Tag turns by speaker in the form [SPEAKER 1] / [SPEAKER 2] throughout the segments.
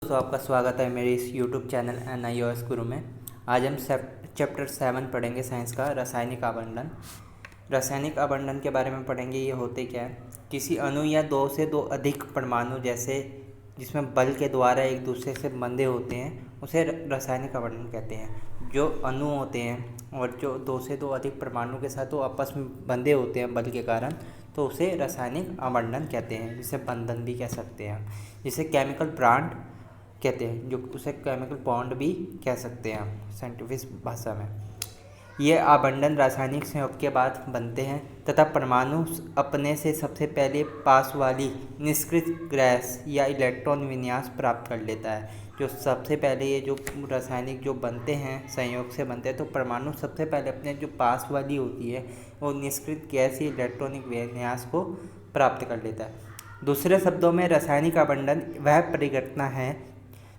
[SPEAKER 1] दोस्तों, आपका स्वागत है मेरे इस यूट्यूब चैनल NIOS गुरु में। आज हम चैप्टर 7 पढ़ेंगे साइंस का, रासायनिक आवंटन। रासायनिक आवंटन के बारे में पढ़ेंगे। ये होते क्या है, किसी अणु या दो से दो अधिक परमाणु जैसे जिसमें बल के द्वारा एक दूसरे से बंधे होते हैं उसे रासायनिक आवंटन कहते हैं। जो अणु होते हैं और जो दो से दो अधिक परमाणु के साथ वो आपस में बंधे होते हैं बल के कारण, तो उसे रासायनिक आवंटन कहते हैं, जिसे बंधन भी कह सकते हैं। जिसे केमिकल बॉन्ड कहते हैं, जो उसे केमिकल बॉन्ड भी कह सकते हैं साइंटिफिक भाषा में। ये आवंटन रासायनिक संयोग के बाद बनते हैं तथा परमाणु अपने से सबसे पहले पास वाली निष्क्रिय गैस या इलेक्ट्रॉन विन्यास प्राप्त कर लेता है। जो सबसे पहले ये जो रासायनिक जो बनते हैं संयोग से बनते हैं, तो परमाणु सबसे पहले अपने जो पास वाली होती है वो निष्क्रिय गैस या इलेक्ट्रॉनिक विन्यास को प्राप्त कर लेता है। दूसरे शब्दों में रासायनिक आवंटन वह परिघटना है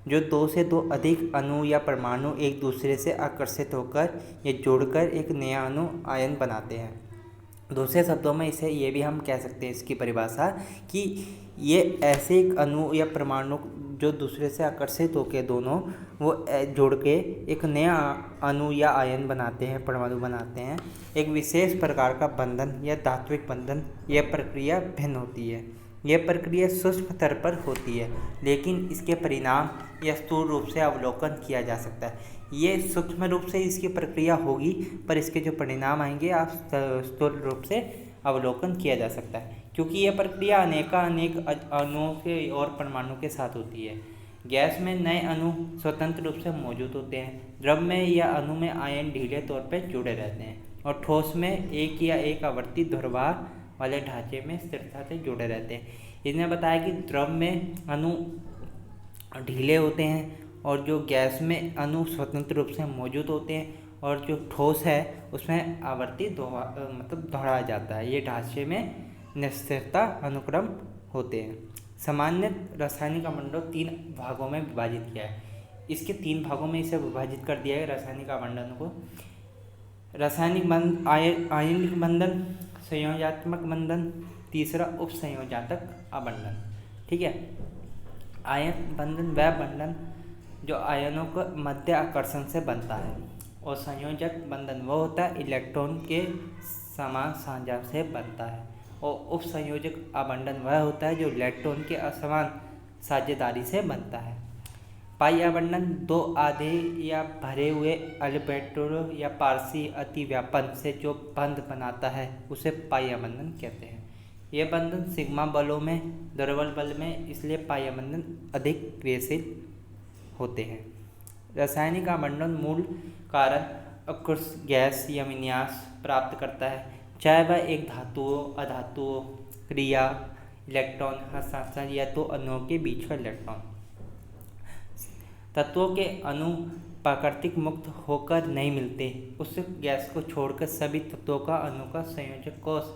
[SPEAKER 1] जो दो से दो अधिक अणु या परमाणु एक दूसरे से आकर्षित होकर या जोड़कर एक नया अणु आयन बनाते हैं। दूसरे शब्दों में इसे ये भी हम कह सकते हैं, इसकी परिभाषा, कि ये ऐसे एक अणु या परमाणु जो दूसरे से आकर्षित होकर दोनों वो जोड़ के एक नया अणु या आयन बनाते हैं, परमाणु बनाते हैं। एक विशेष प्रकार का बंधन या धात्विक बंधन, यह प्रक्रिया भिन्न होती है। यह प्रक्रिया सूक्ष्म स्तर पर होती है, लेकिन इसके परिणाम या स्थूल रूप से अवलोकन किया जा सकता है। ये सूक्ष्म रूप से इसकी प्रक्रिया होगी, पर इसके जो परिणाम आएंगे आप स्थूल रूप से अवलोकन किया जा सकता है, क्योंकि यह प्रक्रिया अनेक अणुओं के और परमाणु के साथ होती है। गैस में नए अणु स्वतंत्र रूप से मौजूद होते हैं। द्रव में या अणु में आयन ढीले तौर पर जुड़े रहते हैं, और ठोस में एक या एक आवर्ती ध्रुवांतर वाले ढांचे में स्थिरता से जुड़े रहते हैं। इसने बताया कि द्रव में अणु ढीले होते हैं और जो गैस में अणु स्वतंत्र रूप से मौजूद होते हैं, और जो ठोस है उसमें आवर्ती दोहराया जाता है। ये ढांचे में निस्थिरता अनुक्रम होते हैं। सामान्य रासायनिक आवंटन 3 भागों में विभाजित किया है। इसके 3 भागों में इसे विभाजित कर दिया है रासायनिक आवंटन को। रासायनिक आयनिक बंधन, संयोजनात्मक बंधन, तीसरा उपसंयोजनात्मक आवंटन। ठीक है। आयन बंधन वह बंधन जो आयनों का मध्य आकर्षण से बनता है, और संयोजक बंधन वो होता है इलेक्ट्रॉन के समान साझा से बनता है, और उपसंयोजक आवंटन वह होता है जो इलेक्ट्रॉन के असमान साझेदारी से बनता है। पाई आवंटन 2 आधे या भरे हुए अल्बेट्रो या पारसी अतिव्यापन से जो बंध बनाता है उसे पाई आवंटन कहते हैं। यह बंधन सिग्मा बलों में दुर्बल बल में, इसलिए पाई आवंटन अधिक क्रियाशील होते हैं। रासायनिक आवंटन मूल कारण अकुश गैस या विन्यास प्राप्त करता है, चाहे वह एक धातुओं, अधातुओं, क्रिया, इलेक्ट्रॉन हस्तांतरण या तो अणुओं के बीच का इलेक्ट्रॉन। तत्वों के अणु प्राकृतिक मुक्त होकर नहीं मिलते, उस गैस को छोड़कर सभी तत्वों का अणु का संयोजक कोश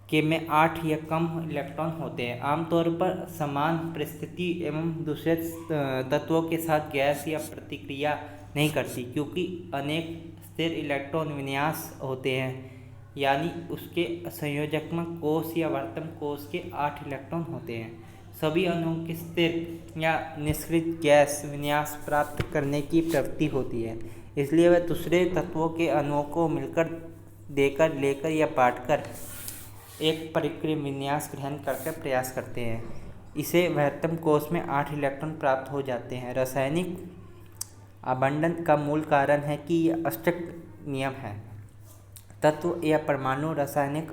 [SPEAKER 1] के में 8 या कम इलेक्ट्रॉन होते हैं। आमतौर पर समान परिस्थिति एवं दूसरे तत्वों के साथ गैस या प्रतिक्रिया नहीं करती, क्योंकि अनेक स्थिर इलेक्ट्रॉन विन्यास होते हैं, यानी उसके संयोजनात्मक कोश या वर्तन कोश के 8 इलेक्ट्रॉन होते हैं। सभी अणुओं की स्थिर या निष्क्रिय गैस विन्यास प्राप्त करने की प्रवृत्ति होती है, इसलिए वे दूसरे तत्वों के अणुओं को मिलकर, देकर, लेकर या बांटकर एक परिक्रिया विन्यास ग्रहण करके प्रयास करते हैं। इसे वर्तन कोश में 8 इलेक्ट्रॉन प्राप्त हो जाते हैं। रासायनिक आवंटन का मूल कारण है कि यह अष्टक नियम है। तत्व या परमाणु रासायनिक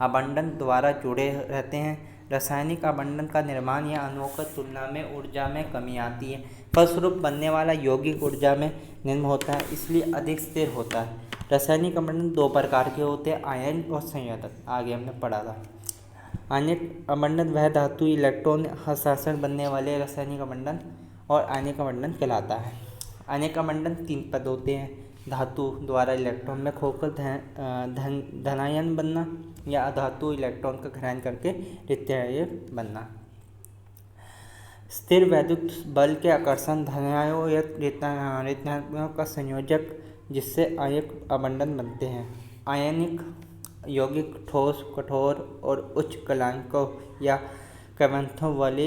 [SPEAKER 1] आवंटन द्वारा जुड़े रहते हैं। रासायनिक आवंटन का निर्माण या अणुओं की तुलना में ऊर्जा में कमी आती है, फलस्वरूप बनने वाला यौगिक ऊर्जा में निम्न होता है, इसलिए अधिक स्थिर होता है। रासायनिक आवंटन 2 प्रकार के होते हैं, आयन और संयोजक। आगे हमने पढ़ा था। आयनिक आवंटन वह धातु इलेक्ट्रॉन हस्तांतरण बनने वाले रासायनिक आवंटन और आयनिक आवंटन कहलाता है। आयनिक आवंटन 3 पद होते हैं, धातु द्वारा इलेक्ट्रॉन में खोकर धनायन बनना, या अधातु इलेक्ट्रॉन का ग्रहण करके द्वितीयक बनना। स्थिर वैद्युत बल के आकर्षण धनायों या ऋणात्मकों का संयोजक, जिससे आयनिक आवंटन बनते हैं। आयनिक यौगिक ठोस, कठोर और उच्च गलनांकों या कवंथों वाले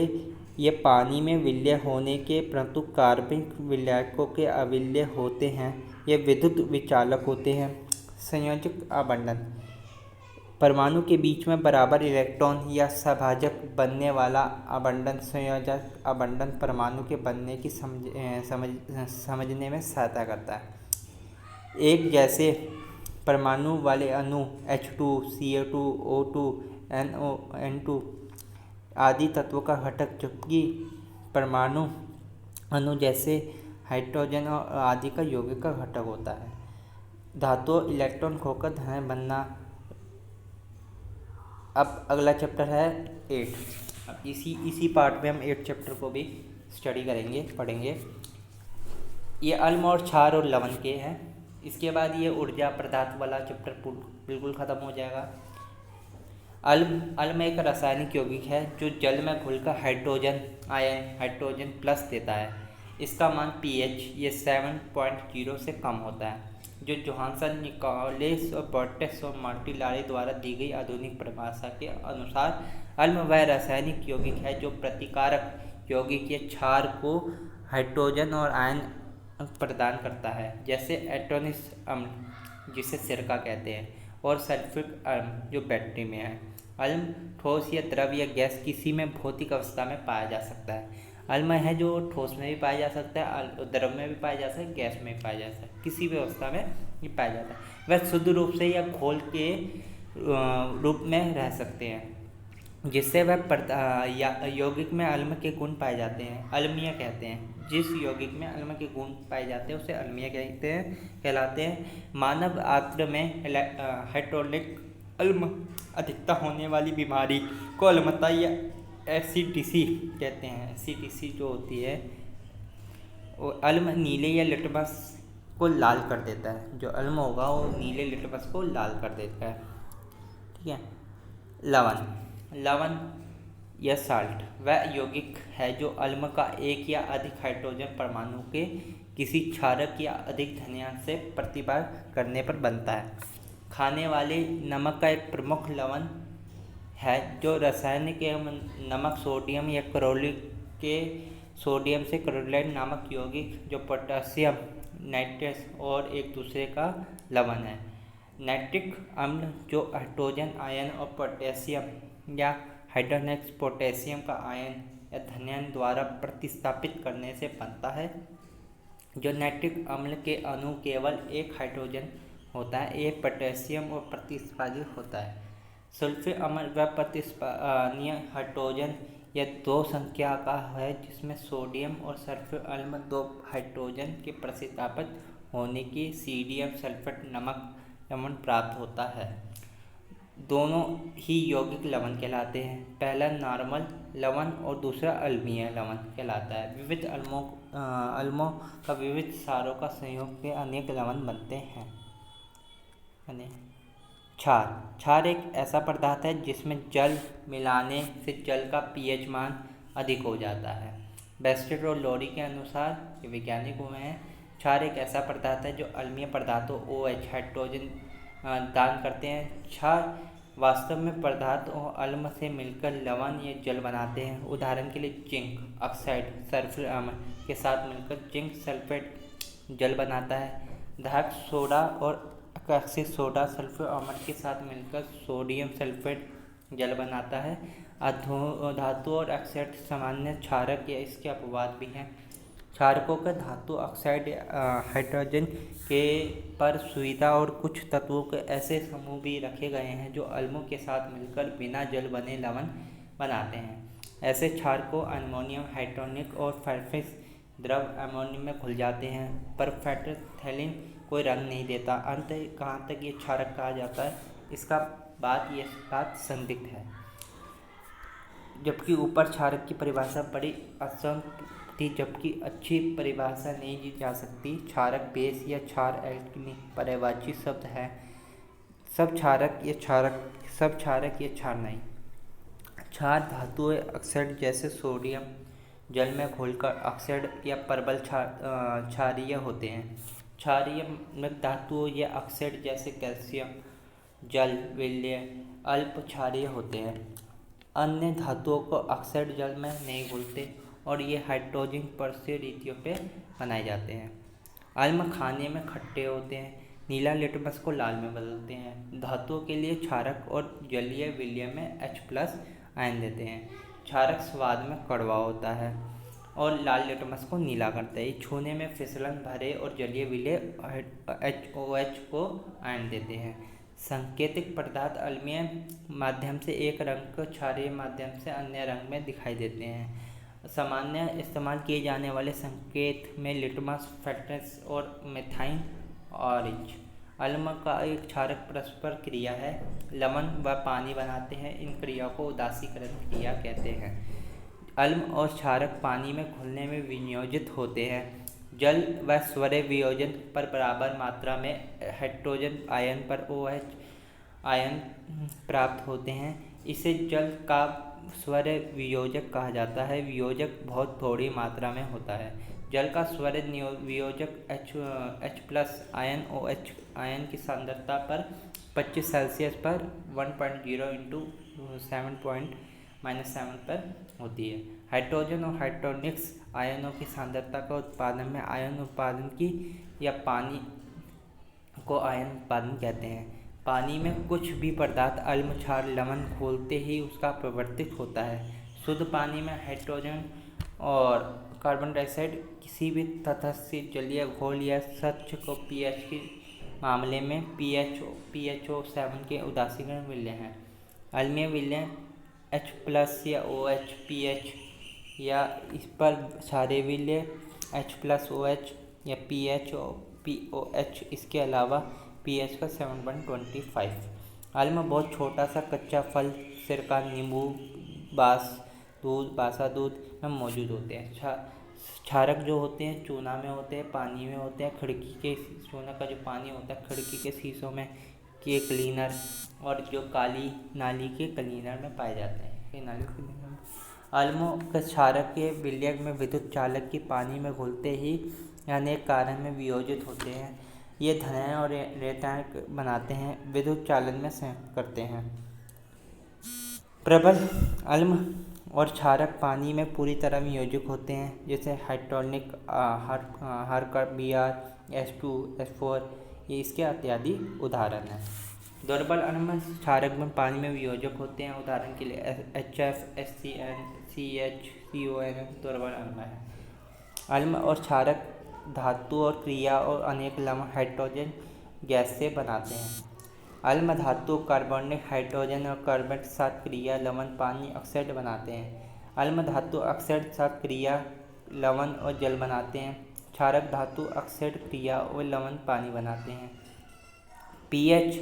[SPEAKER 1] ये पानी में विलय होने के परंतु कार्बनिक विलायकों के अविलय होते हैं। ये विद्युत विचालक होते हैं। संयोजक आवंटन परमाणु के बीच में बराबर इलेक्ट्रॉन या सभाजक बनने वाला आवंटन। संयोजक आवंटन परमाणु के बनने की समझने में सहायता करता है। एक जैसे परमाणु वाले अणु H2, CO2, O2, N2 आदि तत्वों का घटक, जबकि परमाणु अणु जैसे हाइड्रोजन और आदि का यौगिक का घटक होता है। धातुओं इलेक्ट्रॉन खोकर धन बनना। अब अगला चैप्टर है 8। अब इसी पार्ट में हम 8 चैप्टर को भी स्टडी करेंगे, पढ़ेंगे। ये अल्म और क्षार और लवण के हैं। इसके बाद ये ऊर्जा पदार्थ वाला चैप्टर बिल्कुल ख़त्म हो जाएगा। अल्म एक रासायनिक यौगिक है जो जल में घुलकर हाइड्रोजन प्लस देता है। इसका मान pH ये 7.0 से कम होता है। जो जोहानसन, निकोलस और बर्टेस और मार्टिलारी द्वारा दी गई आधुनिक परिभाषा के अनुसार अल्म वह रासायनिक यौगिक है जो प्रतिकारक यौगिक या क्षार को हाइड्रोजन और आयन प्रदान करता है, जैसे एटोनिस अम्ल जिसे सिरका कहते हैं, और सल्फ्यूरिक अम्ल जो बैटरी में है। अल्म ठोस या द्रव या गैस किसी में भौतिक अवस्था में पाया जा सकता है। अल्म है जो ठोस में भी पाया जा सकता है, द्रव में भी पाया जा सकता है, गैस में भी पाया जा सकता है, किसी भी अवस्था में ये पाया जाता है। वह शुद्ध रूप से या घोल के रूप में रह सकते हैं, जिससे वह यौगिक में अल्म के गुण पाए जाते हैं, अल्मीय कहते हैं। जिस यौगिक में अल्म के गुण पाए जाते हैं उसे अल्मीय कहलाते हैं। मानव आंत्र में हाइड्रोलिक अल्म अधिकता होने वाली बीमारी को अल्मता या एसिडिटी कहते हैं। एसिडिटी जो होती है वो अल्म नीले या लिटमस को लाल कर देता है। जो अल्म होगा वो नीले लिटमस को लाल कर देता है। ठीक है। लवण या साल्ट वह यौगिक है जो अल्म का एक या अधिक हाइड्रोजन परमाणु के किसी क्षारक या अधिक धनायन से प्रतिबार करने पर बनता है। खाने वाले नमक का एक प्रमुख लवण है जो रासायनिक एवं नमक सोडियम या क्लोरीन के सोडियम से क्लोराइड नामक यौगिक जो पोटेशियम नाइट्रेट और एक दूसरे का लवण है। नाइट्रिक अम्ल जो हाइड्रोजन आयन और पोटेशियम या हाइड्रोनेक्स पोटेशियम का आयन या धनायन द्वारा प्रतिस्थापित करने से बनता है। जो नाइट्रिक अम्ल के अणु केवल एक हाइड्रोजन होता है, एक पोटेशियम और प्रतिस्पर्धी होता है। सल्फ्यूरिक अम्ल वह प्रतिस्थापनीय हाइड्रोजन या 2 संख्या का है जिसमें सोडियम और सल्फ्यूरिक अम्ल 2 हाइड्रोजन के प्रतिस्थापित होने की सीडियम सल्फेट नमक लवण प्राप्त होता है। दोनों ही यौगिक लवण कहलाते हैं। पहला नॉर्मल लवण और दूसरा अम्लीय लवण कहलाता है। विविध अम्लों का विविध क्षारों का संयोग के अनेक लवण बनते हैं। क्षार एक ऐसा पदार्थ है जिसमें जल मिलाने से जल का pH मान अधिक हो जाता है। बेस्टर और लोरी के अनुसार ये वैज्ञानिक हुए हैं। क्षार एक ऐसा पदार्थ है जो अम्लीय पदार्थों OH हाइड्रोजन दान करते हैं। क्षार वास्तव में पदार्थ और अम्ल से मिलकर लवण या जल बनाते हैं। उदाहरण के लिए जिंक ऑक्साइड सल्फ्यूरिक अम्ल के साथ मिलकर जिंक सल्फेट जल बनाता है। धातु सोडा और अकार्बनिक सोडा सल्फ्यूरिक अम्ल के साथ मिलकर सोडियम सल्फेट जल बनाता है। धातु और ऑक्साइड सामान्य क्षारक या इसके अपवाद भी हैं। क्षारकों का धातु ऑक्साइड हाइड्रोजन के पर सुविधा और कुछ तत्वों के ऐसे समूह भी रखे गए हैं जो अम्लों के साथ मिलकर बिना जल बने लवण बनाते हैं। ऐसे क्षारकों अमोनियम हाइड्रोनिक और फॉस्फेट द्रव अमोनियम में घुल जाते हैं, पर फॉस्फेटैलिन कोई रंग नहीं देता। अंत कहाँ तक ये क्षारक कहा जाता है इसका बात संदिग्ध है। जबकि ऊपर क्षारक की परिभाषा बड़ी आसान थी, जबकि अच्छी परिभाषा नहीं दी जा सकती। क्षारक बेस या क्षार एल्कली पर्यायवाची शब्द है। सब क्षारक या क्षार नहीं। क्षार धातुएं ऑक्साइड जैसे सोडियम जल में घोलकर ऑक्साइड या प्रबल क्षारीय होते हैं। क्षारीय मृत धातुओं या ऑक्साइड जैसे कैल्शियम जल विलय अल्प क्षारीय होते हैं। अन्य धातुओं को ऑक्साइड जल में नहीं घुलते और ये हाइड्रोजन परस्पर रीतियों पे बनाए जाते हैं। अम्ल खाने में खट्टे होते हैं। नीला लिटमस को लाल में बदलते हैं। धातुओं के लिए क्षारक और जलीय विलय में H+ आयन देते हैं। क्षारक स्वाद में कड़वा होता है और लाल लिटमस को नीला करता है। छूने में फिसलन भरे और जलीय विलय HOH को आयन देते हैं। संकेतिक पदार्थ अम्लीय माध्यम से एक रंग को क्षारीय माध्यम से अन्य रंग में दिखाई देते हैं। सामान्य इस्तेमाल किए जाने वाले संकेत में लिटमस, फेट्रेस और मेथाइन ऑरेंज। अम्ल का एक क्षारक परस्पर क्रिया है। लवण व पानी बनाते हैं। इन क्रिया को उदासीकरण क्रिया कहते हैं। अम्ल और क्षारक पानी में घुलने में विनियोजित होते हैं। जल व स्वरे वियोजन पर बराबर मात्रा में हाइड्रोजन आयन पर OH आयन प्राप्त होते हैं। इसे जल का स्वर वियोजक कहा जाता है। वियोजक बहुत थोड़ी मात्रा में होता है। जल का स्वर वियोजक H+ आयन OH आयन की सांद्रता पर 25 सेल्सियस पर 1.0 × 7 पर होती है। हाइड्रोजन और हाइड्रोनिक्स आयनों की सांद्रता का उत्पादन में आयन उत्पादन की या पानी को आयन उत्पादन कहते हैं। पानी में कुछ भी पदार्थ अम्ल, क्षार, लवण घोलते ही उसका अपवर्तित होता है। शुद्ध पानी में हाइड्रोजन और कार्बन डाइऑक्साइड किसी भी तटस्थ जलीय घोल या स्वच्छ को pH के मामले में PHO7 के उदासीकरण विलय हैं। अम्लीय विलय H+ या OH pH या इस पर क्षारीय विलय H+OH या POH। इसके अलावा pH का 7.25। अम्ल बहुत छोटा सा कच्चा फल, सिरका, नींबू, बासा दूध में मौजूद होते हैं। क्षारक जो होते हैं चूना में होते हैं, पानी में होते हैं। खिड़की के चूना का जो पानी होता है खिड़की के शीशों में के क्लीनर और जो काली नाली के क्लीनर में पाए जाते हैं। अम्लों के क्षारक के विलय में विद्युत चालक की पानी में घुलते ही अनेक कार्य में वियोजित होते हैं। ये धनायन और ऋणायन बनाते हैं, विद्युत चालन में संयुक्त करते हैं। प्रबल अम्ल और क्षारक पानी में पूरी तरह वियोजित होते हैं, जैसे हाइड्रोनिक Br, H2, H4 ये इसके इत्यादि उदाहरण हैं। दुर्बल अम्ल क्षारक में पानी में वियोजक होते हैं। उदाहरण के लिए HF, HCN, CH, CON दुर्बल अम्ल है। अम्ल और क्षारक धातु और क्रिया और अनेक लवण हाइड्रोजन गैस से बनाते हैं। अम्ल धातु कार्बनिक हाइड्रोजन और कार्बन के साथ क्रिया लवण पानी ऑक्साइड बनाते हैं। अम्ल धातु ऑक्साइड के साथ क्रिया लवण और जल बनाते हैं। क्षारक धातु ऑक्साइड क्रिया और लवण पानी बनाते हैं। pH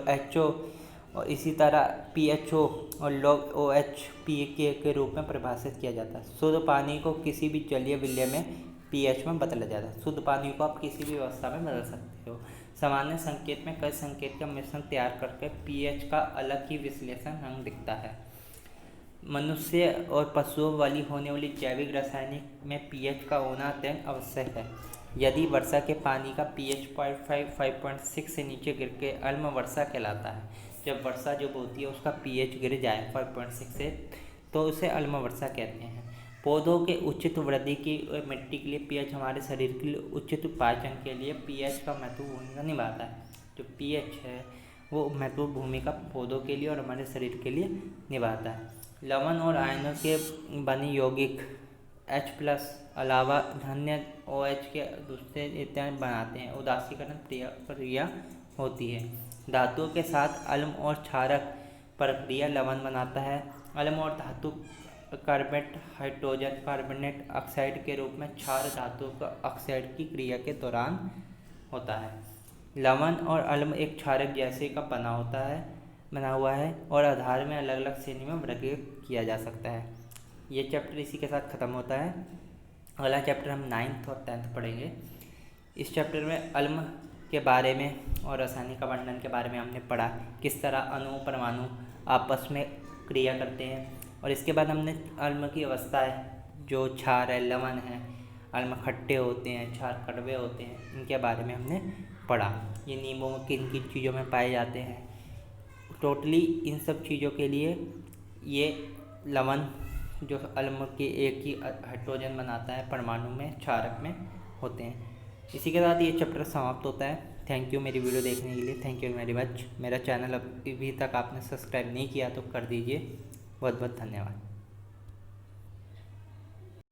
[SPEAKER 1] HO और इसी तरह PHO और log OH pK के रूप में परिभाषित किया जाता है। शुद्ध पानी को किसी भी जलीय विलय में pH में बदला जाता है। शुद्ध पानी को आप किसी भी अवस्था में बदल सकते हो। सामान्य संकेत में कई संकेत का मिश्रण तैयार करके pH का अलग ही विश्लेषण रंग दिखता है। मनुष्य और पशुओं वाली होने वाली जैविक रासायनिक में pH का होना अत्यंत आवश्यक है। यदि वर्षा के पानी का pH 5.6 से नीचे गिर के अम्ल वर्षा कहलाता है। जब वर्षा जो होती है उसका pH गिर जाए 5.6 से तो उसे अम्ल वर्षा कहते हैं। पौधों के उचित वृद्धि की और मिट्टी के लिए pH हमारे शरीर के लिए उचित पाचन के लिए pH का महत्वपूर्ण भूमिका निभाता है। जो pH है वो महत्वपूर्ण भूमिका पौधों के लिए और हमारे शरीर के लिए निभाता है। लवण और आयनों के बने यौगिक H+ अलावा धन्य OH के दूसरे इत्यादि बनाते हैं। उदासीकरण प्रक्रिया होती है। धातुओं के साथ अम्ल और क्षारक प्रक्रिया लवण बनाता है। अम्ल और धातु कार्बेट हाइड्रोजन कार्बोनेट ऑक्साइड के रूप में क्षार धातु का ऑक्साइड की क्रिया के दौरान होता है। लवण और अम्ल एक क्षारक जैसे का बना हुआ है और आधार में अलग अलग श्रेणी में वर्गीकृत किया जा सकता है। ये चैप्टर इसी के साथ ख़त्म होता है। अगला चैप्टर हम 9th और 10th पढ़ेंगे। इस चैप्टर में अम्ल के बारे में और रासायनिक अवमंडन के बारे में हमने पढ़ा, किस तरह अणु परमाणु आपस में क्रिया करते हैं। और इसके बाद हमने अम्ल की अवस्थाएं जो क्षार है, लवण है, अम्ल खट्टे होते हैं, क्षार कड़वे होते हैं, इनके बारे में हमने पढ़ा। ये नींबू में किन किन चीज़ों में पाए जाते हैं। टोटली इन सब चीज़ों के लिए ये लवण जो अलम के एक ही हाइड्रोजन बनाता है परमाणु में क्षारक में होते हैं। इसी के साथ ये चैप्टर समाप्त होता है। थैंक यू मेरी वीडियो देखने के लिए। Thank you very much. मेरा चैनल अभी तक आपने सब्सक्राइब नहीं किया तो कर दीजिए। बहुत बहुत धन्यवाद।